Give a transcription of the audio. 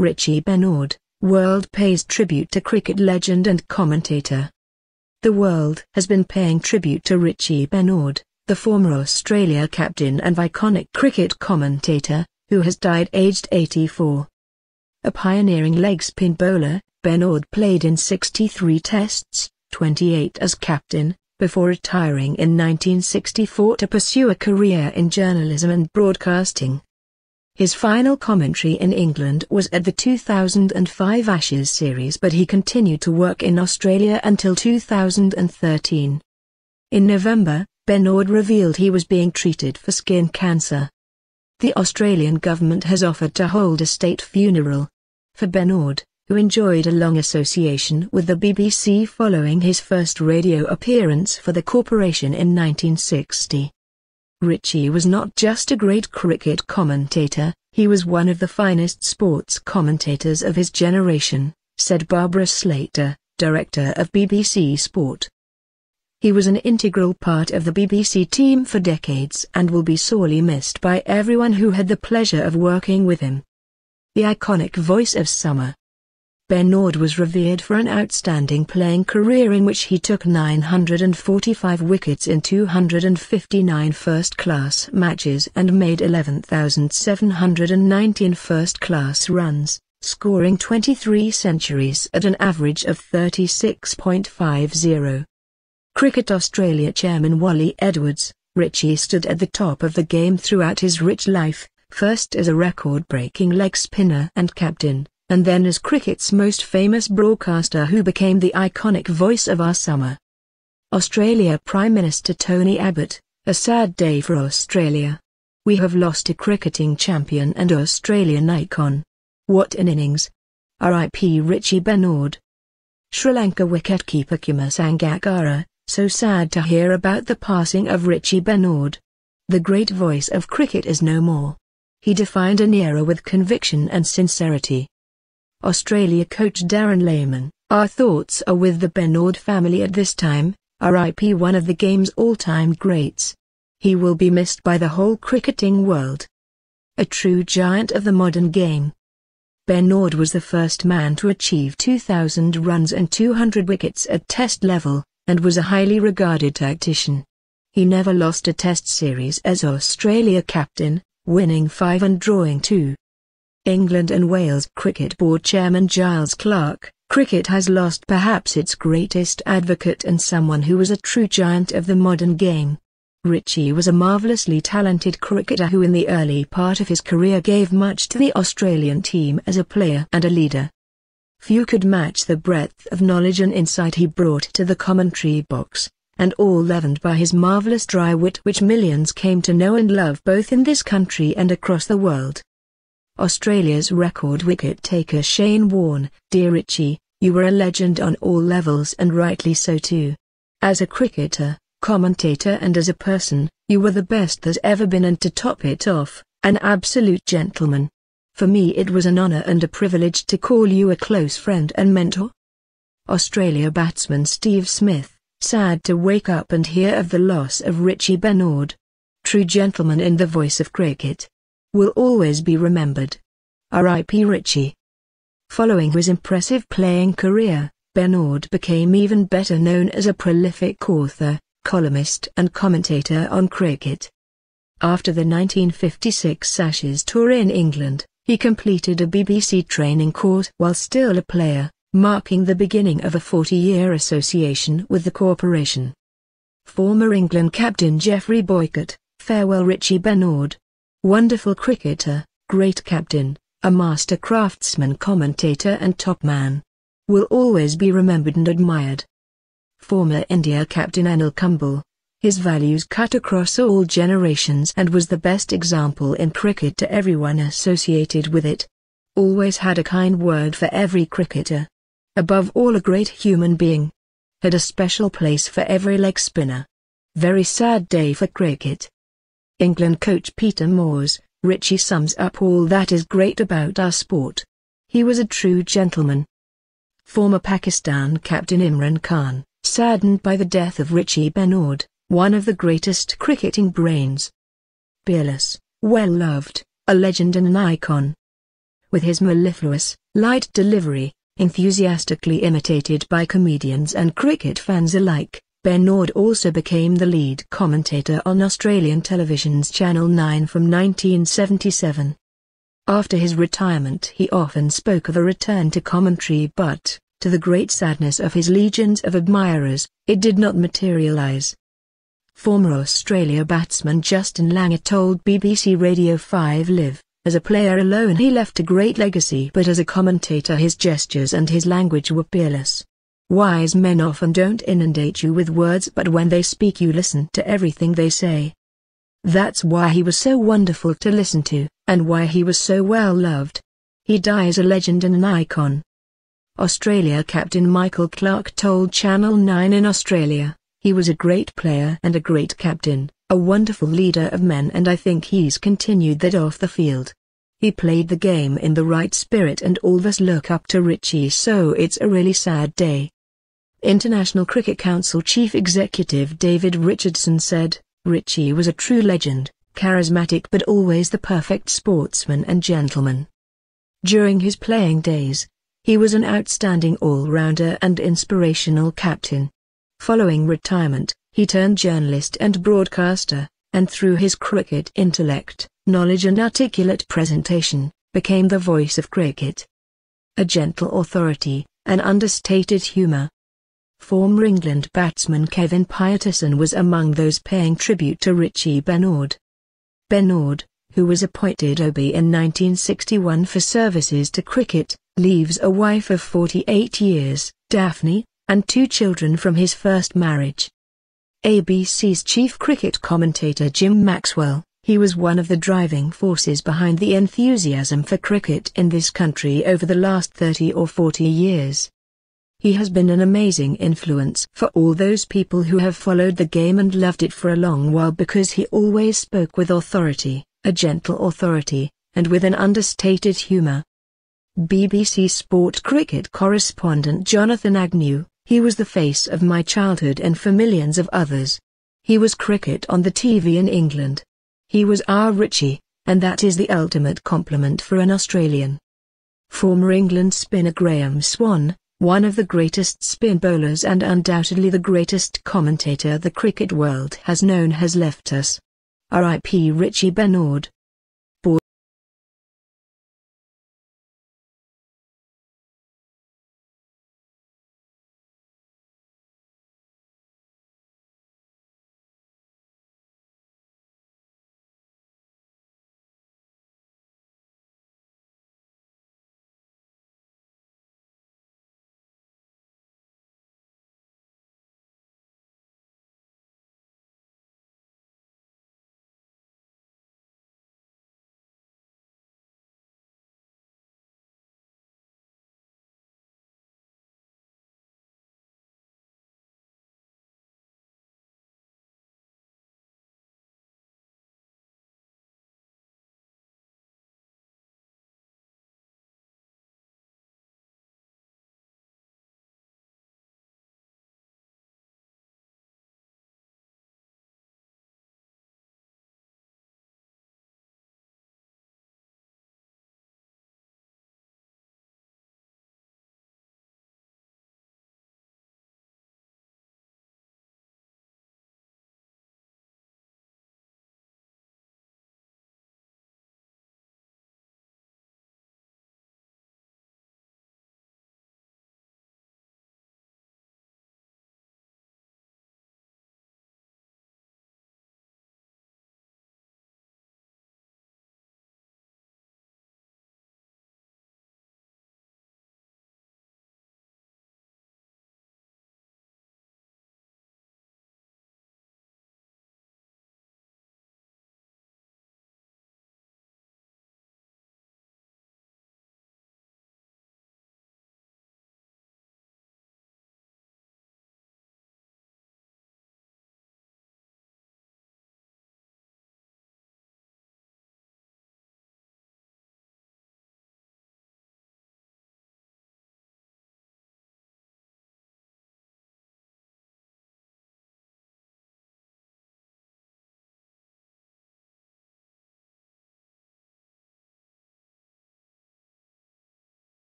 Richie Benaud, world pays tribute to cricket legend and commentator. The world has been paying tribute to Richie Benaud, the former Australia captain and iconic cricket commentator, who has died aged 84. A pioneering leg spin bowler, Benaud played in 63 tests, 28 as captain, before retiring in 1964 to pursue a career in journalism and broadcasting. His final commentary in England was at the 2005 Ashes series, but he continued to work in Australia until 2013. In November, Benaud revealed he was being treated for skin cancer. The Australian government has offered to hold a state funeral for Benaud, who enjoyed a long association with the BBC following his first radio appearance for the corporation in 1960. Richie was not just a great cricket commentator, he was one of the finest sports commentators of his generation, said Barbara Slater, director of BBC Sport. He was an integral part of the BBC team for decades and will be sorely missed by everyone who had the pleasure of working with him. The iconic voice of summer. Benaud was revered for an outstanding playing career in which he took 945 wickets in 259 first-class matches and made 11,719 first-class runs, scoring 23 centuries at an average of 36.50. Cricket Australia chairman Wally Edwards, Richie stood at the top of the game throughout his rich life, first as a record-breaking leg spinner and captain, and then as cricket's most famous broadcaster who became the iconic voice of our summer. Australia Prime Minister Tony Abbott, a sad day for Australia. We have lost a cricketing champion and Australian icon. What an innings. R.I.P. Richie Benaud. Sri Lanka wicketkeeper Kumar Sangakkara, so sad to hear about the passing of Richie Benaud. The great voice of cricket is no more. He defined an era with conviction and sincerity. Australia coach Darren Lehmann, our thoughts are with the Benaud family at this time, R.I.P. one of the game's all-time greats. He will be missed by the whole cricketing world. A true giant of the modern game. Benaud was the first man to achieve 2,000 runs and 200 wickets at test level, and was a highly regarded tactician. He never lost a test series as Australia captain, winning 5 and drawing 2. England and Wales Cricket Board Chairman Giles Clarke, cricket has lost perhaps its greatest advocate and someone who was a true giant of the modern game. Richie was a marvellously talented cricketer who in the early part of his career gave much to the Australian team as a player and a leader. Few could match the breadth of knowledge and insight he brought to the commentary box, and all leavened by his marvellous dry wit which millions came to know and love both in this country and across the world. Australia's record wicket-taker Shane Warne, dear Richie, you were a legend on all levels and rightly so too. As a cricketer, commentator and as a person, you were the best there's ever been, and to top it off, an absolute gentleman. For me it was an honour and a privilege to call you a close friend and mentor. Australia batsman Steve Smith, sad to wake up and hear of the loss of Richie Benaud. True gentleman in the voice of cricket. Will always be remembered. R.I.P. Richie. Following his impressive playing career, Benaud became even better known as a prolific author, columnist and commentator on cricket. After the 1956 Ashes tour in England, he completed a BBC training course while still a player, marking the beginning of a 40-year association with the corporation. Former England captain Geoffrey Boycott, farewell Richie Benaud. Wonderful cricketer, great captain, a master craftsman, commentator and top man. Will always be remembered and admired. Former India captain Anil Kumble. His values cut across all generations and was the best example in cricket to everyone associated with it. Always had a kind word for every cricketer. Above all a great human being. Had a special place for every leg spinner. Very sad day for cricket. England coach Peter Moores, Richie sums up all that is great about our sport. He was a true gentleman. Former Pakistan captain Imran Khan, saddened by the death of Richie Benaud, one of the greatest cricketing brains. Peerless, well-loved, a legend and an icon. with his mellifluous, light delivery, enthusiastically imitated by comedians and cricket fans alike. Benaud also became the lead commentator on Australian television's Channel 9 from 1977. After his retirement he often spoke of a return to commentary, but, to the great sadness of his legions of admirers, it did not materialise. Former Australia batsman Justin Langer told BBC Radio 5 Live, "As a player alone he left a great legacy, but as a commentator his gestures and his language were peerless. Wise men often don't inundate you with words, but when they speak you listen to everything they say. That's why he was so wonderful to listen to, and why he was so well loved. He dies a legend and an icon." Australia captain Michael Clarke told Channel 9 in Australia, "He was a great player and a great captain, a wonderful leader of men, and I think he's continued that off the field. He played the game in the right spirit and all of us look up to Richie, so it's a really sad day." International Cricket Council Chief Executive David Richardson said, "Richie was a true legend, charismatic but always the perfect sportsman and gentleman. During his playing days, he was an outstanding all-rounder and inspirational captain. Following retirement, he turned journalist and broadcaster, and through his cricket intellect, knowledge and articulate presentation, became the voice of cricket. A gentle authority, an understated humour." Former England batsman Kevin Pietersen was among those paying tribute to Richie Benaud. Benaud, who was appointed OB in 1961 for services to cricket, leaves a wife of 48 years, Daphne, and 2 children from his first marriage. ABC's chief cricket commentator Jim Maxwell, he was one of the driving forces behind the enthusiasm for cricket in this country over the last 30 or 40 years. He has been an amazing influence for all those people who have followed the game and loved it for a long while, because he always spoke with authority, a gentle authority, and with an understated humour. BBC Sport cricket correspondent Jonathan Agnew, "He was the face of my childhood and for millions of others. He was cricket on the TV in England. He was our Richie, and that is the ultimate compliment for an Australian." Former England spinner Graham Swan, one of the greatest spin bowlers and undoubtedly the greatest commentator the cricket world has known, has left us. R.I.P. Richie Benaud.